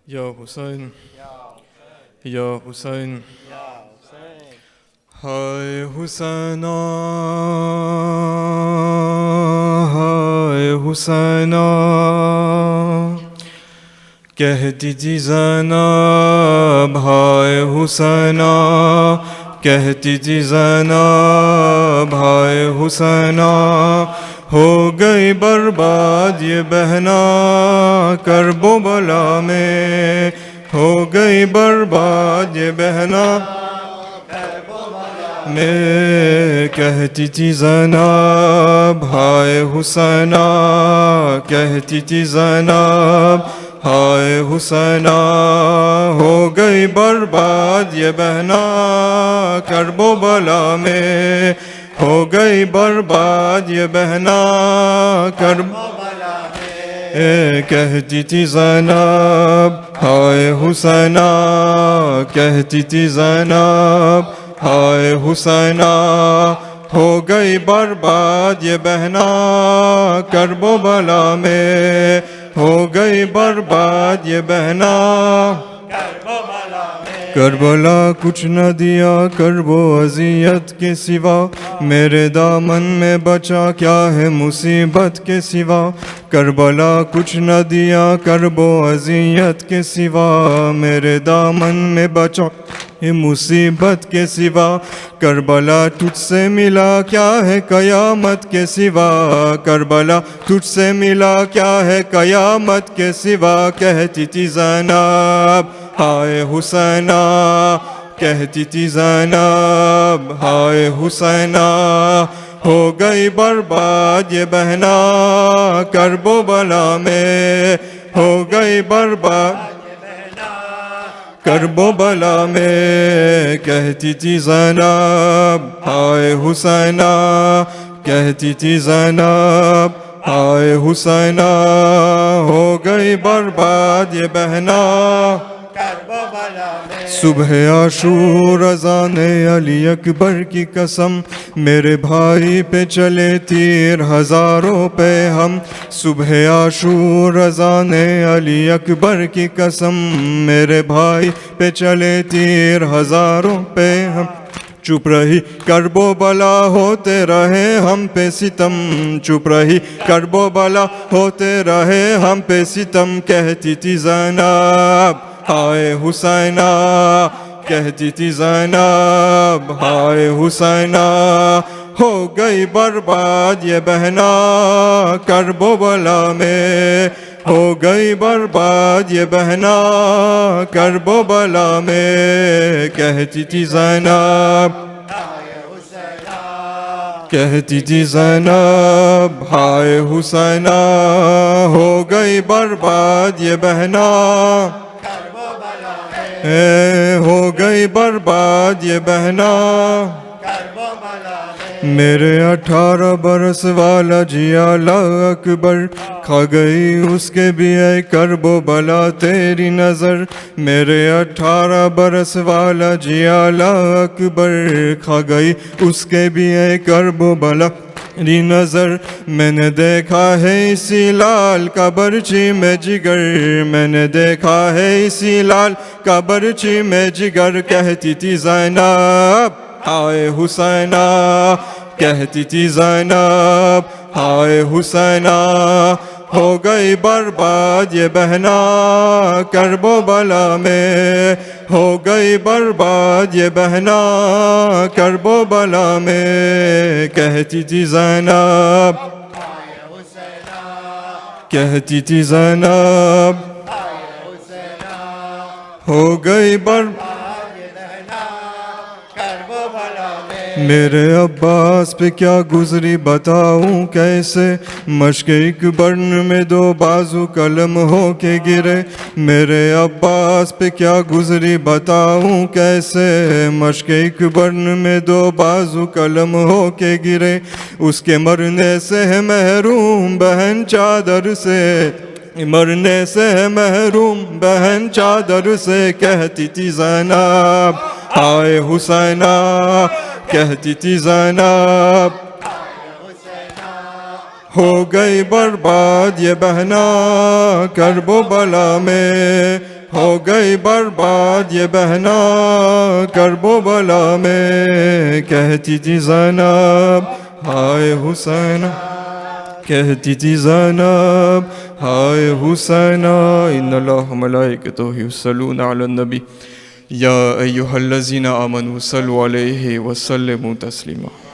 یا حسین یا حسین ہائے حسینہ ہائے حسینہ کہتی تھی زینب ہائے حسینہ کہتی تھی زینب ہائے حسینہ ہو گئی برباد یہ بہنا کرب و بلا میں ہو گئی برباد یہ بہنا میں کہتی تھی زینب ہائے حسینہ کہتی تھی زینب ہائے حسینہ ہو گئی برباد یہ بہنا کرب و بلا میں ہو گئی برباد یہ بہنا کرب و بلا میں کہتی تھی زینب ہائے حسینہ کہتی تھی زینب ہائے حسینہ ہو گئی برباد یہ بہنا کرب و بلا میں ہو گئی برباد یہ بہنا کربلا کچھ نہ دیا کرب و اذیت کے سوا میرے دامن میں بچا کیا ہے مصیبت کے سوا کربلا کچھ نہ دیا کرب و اذیت کے سوا میرے دامن میں بچا یہ مصیبت کے سوا کربلا تجھ سے ملا کیا ہے قیامت کے سوا کربلا تجھ سے ملا کیا ہے قیامت کے سوا کہتی تھی زینب ہائے حسینہ کہتی تھی زینب ہائے حسینہ ہو گئی برباد یہ بہنا کرب و بلا میں ہو گئی برباد کرب و بلا میں کہتی تھی زینب ہائے حسینہ کہتی تھی زینب ہائے حسینہ ہو گئی برباد یہ بہنا صبح عاشور اذان علی اکبر کی قسم میرے بھائی پہ چلے تیر ہزاروں پہ ہم صبح عاشور اذان علی اکبر کی قسم میرے بھائی پہ چلے تیر ہزاروں پہ ہم چپ رہی کرب و بلا ہوتے رہے ہم پہ ستم چپ رہی کرب و بلا ہوتے رہے ہم پہ ستم کہتی تھی زینب ہائے حسینہ کہتی تھی زینب ہائے حسینہ ہو گئی برباد یہ بہنا کرب و بلا میں ہو گئی برباد یہ بہنا کرب و بلا میں کہتی تھی زینب کہتی تھی زینب ہائے حسینہ ہو گئی برباد یہ بہنا ہو گئی برباد یہ بہنا میرے 18 برس والا جیا اللہ اکبر کھا گئی اس کے بھی اے کرب و بلا تیری نظر میرے 18 برس والا جیا اللہ اکبر کھا گئی اس کے بھی اے کرب و بلا تیری نظر میں نے دیکھا ہے اسی لال کا برچی میں جگر میں نے دیکھا ہے اسی لال کا برچی میں جگر کہتی تھی زینب ہائے حسینہ کہتی تھی زینب ہائے حسینہ ہو گئی برباد یہ بہنا کرب و بلا میں ہو گئی برباد یہ بہنا کرب و بلا میں کہتی تھی زینب کہتی تھی زینب ہو گئی برباد میرے عباس پہ کیا گزری بتاؤں کیسے مشق اکبر میں 2 بازو قلم ہو کے گرے میرے عباس پہ کیا گزری بتاؤں کیسے مشق اکبر میں 2 بازو قلم ہو کے گرے اس کے مرنے سے ہے محروم بہن چادر سے مرنے سے ہے محروم بہن چادر سے کہتی تھی زینب ہائے حسینہ کہتی تھی زینب ہو گئی برباد یہ بہنا کرب و بلا میں ہو گئی برباد یہ بہنا کرب و بلا میں. کہتی تھی زینب ہائے حسین، کہتی تھی زینب ہائے حسین. ان اللہ ملائکتہ یصلون علی النبی یا ایھا الذین آمنوا صلوا علیہ وسلموا تسلیما.